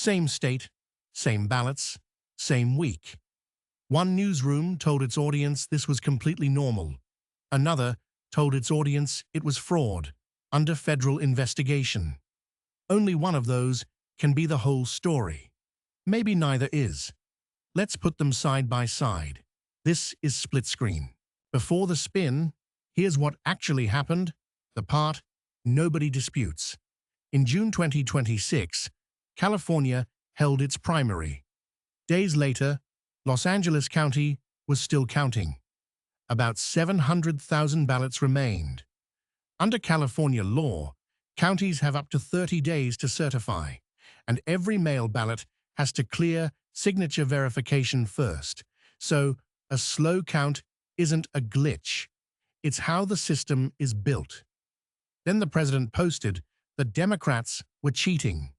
Same state, same ballots, same week. One newsroom told its audience this was completely normal. Another told its audience it was fraud, under federal investigation. Only one of those can be the whole story. Maybe neither is. Let's put them side by side. This is split screen. Before the spin, here's what actually happened, the part nobody disputes. In June 2026, California held its primary. Days later, Los Angeles County was still counting. About 700,000 ballots remained. Under California law, counties have up to 30 days to certify, and every mail ballot has to clear signature verification first. So, a slow count isn't a glitch. It's how the system is built. Then the president posted that Democrats were cheating.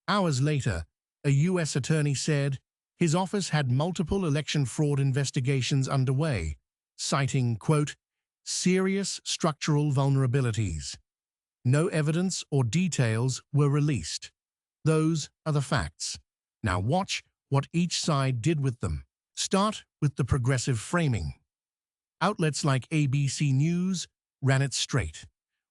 Hours later, a U.S. attorney said his office had multiple election fraud investigations underway, citing, quote, serious structural vulnerabilities. No evidence or details were released. Those are the facts. Now watch what each side did with them. Start with the progressive framing. Outlets like ABC News ran it straight.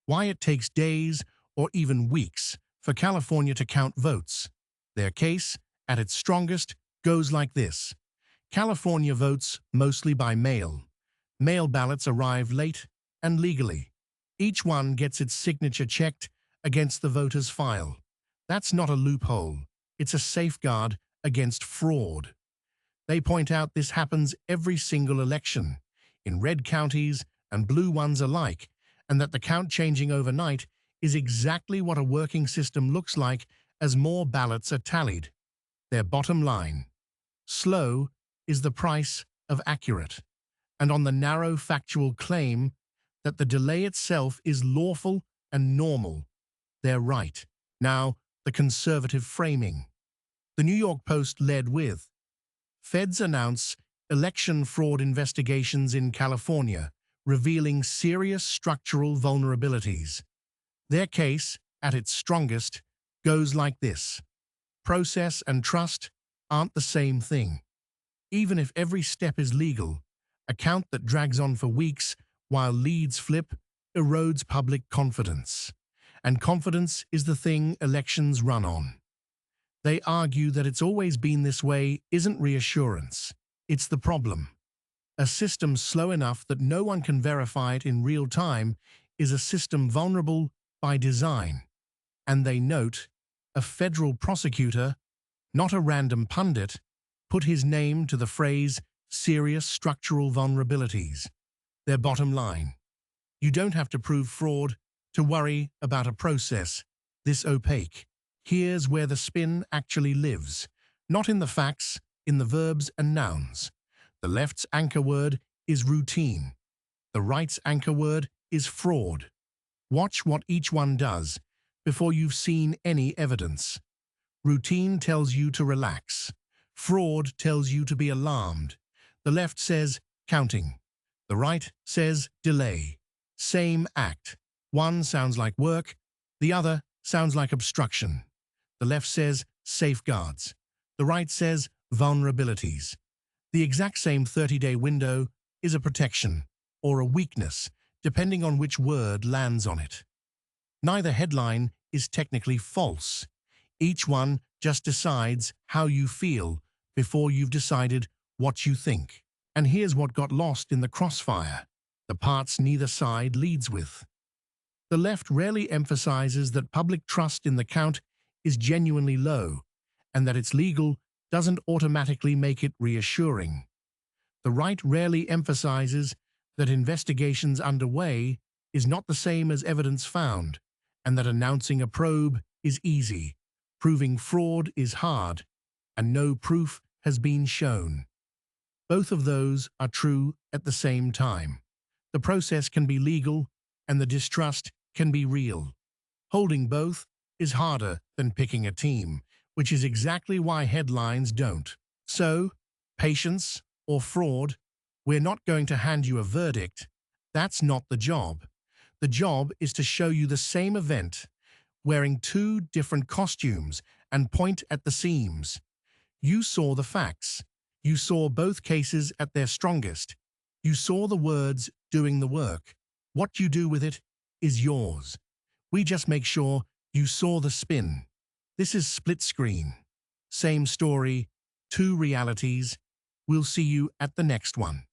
Why it takes days or even weeks for California to count votes. Their case, at its strongest, goes like this. California votes mostly by mail. Mail ballots arrive late and legally. Each one gets its signature checked against the voter's file. That's not a loophole. It's a safeguard against fraud. They point out this happens every single election, in red counties and blue ones alike, and that the count changing overnight is exactly what a working system looks like as more ballots are tallied. Their bottom line: slow is the price of accurate. And on the narrow factual claim that the delay itself is lawful and normal, they're right. Now, the conservative framing. The New York Post led with, Feds announce election fraud investigations in California, revealing serious structural vulnerabilities. Their case, at its strongest, goes like this. Process and trust aren't the same thing. Even if every step is legal, a count that drags on for weeks while leads flip erodes public confidence. And confidence is the thing elections run on. They argue that it's always been this way isn't reassurance. It's the problem. A system slow enough that no one can verify it in real time is a system vulnerable by design. And they note, a federal prosecutor, not a random pundit, put his name to the phrase serious structural vulnerabilities. Their bottom line: you don't have to prove fraud to worry about a process this opaque. Here's where the spin actually lives, not in the facts, in the verbs and nouns. The left's anchor word is routine. The right's anchor word is fraud. Watch what each one does before you've seen any evidence. Routine tells you to relax. Fraud tells you to be alarmed. The left says counting. The right says delay. Same act. One sounds like work, the other sounds like obstruction. The left says safeguards. The right says vulnerabilities. The exact same 30-day window is a protection or a weakness, depending on which word lands on it. Neither headline is technically false. Each one just decides how you feel before you've decided what you think. And here's what got lost in the crossfire, the parts neither side leads with. The left rarely emphasizes that public trust in the count is genuinely low, and that it's legal doesn't automatically make it reassuring. The right rarely emphasizes that investigations underway is not the same as evidence found, and that announcing a probe is easy, proving fraud is hard, and no proof has been shown. Both of those are true at the same time. The process can be legal, and the distrust can be real. Holding both is harder than picking a team, which is exactly why headlines don't. So, patience or fraud, we're not going to hand you a verdict. That's not the job. The job is to show you the same event, wearing two different costumes and point at the seams. You saw the facts. You saw both cases at their strongest. You saw the words doing the work. What you do with it is yours. We just make sure you saw the spin. This is Split Screen. Same story, two realities. We'll see you at the next one.